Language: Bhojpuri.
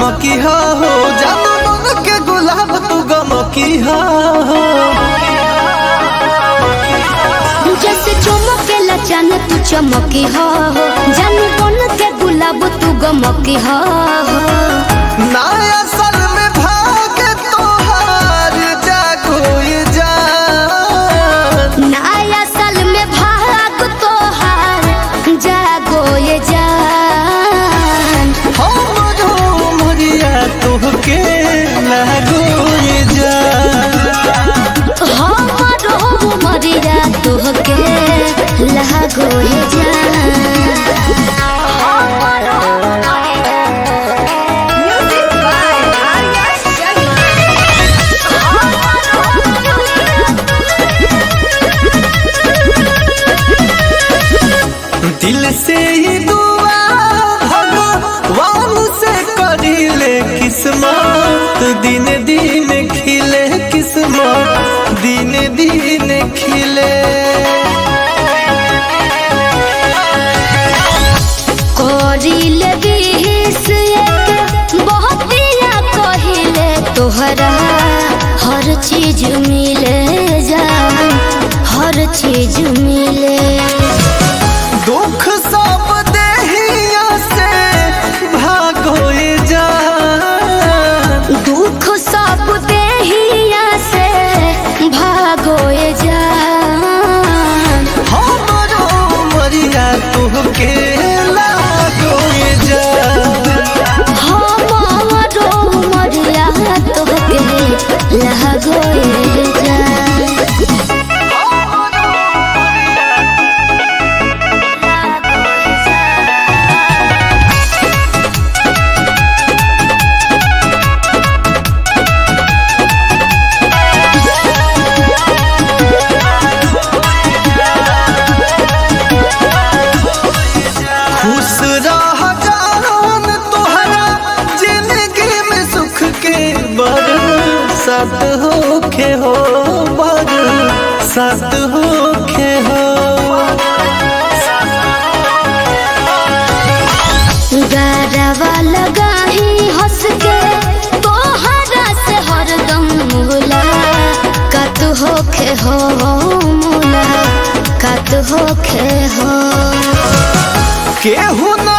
चमकी हो जानो मन के गुलाब तू गमकी हो जैसे चमकेला चान तू चमकी हो जानो मन के गुलाब तू गमकी हो नया साल में भागे तोहार जागो ये जान नया साल में भाग तोहार जागो ये जान हमरो मरिया तोहके लागो ये जान हमरो मरिया तोहके लागो ये जान दिल से ही दुआ भगवान से करीले किस्मत दिन दिन खिले किस्मत दिन दिन खिले करीले बीस एक बहुतिया कहिले तोहरा हर चीज मिले जा हर चीज मिले दुख सब देहिया से भागो ये जान दुख सब देहिया से भागो ये जान हमरो मरिया तोहके लागो ये जान हमरो मरिया तोहके लागो ये जान खुश रह जान तोहरा जिंदगी में सुख के बरसात होखे हो बरसात होखे हो गरवा लगाही हंस के तोहरा से हरदम मुलाकात होखे हो मुलाकात होखे हो केहू ना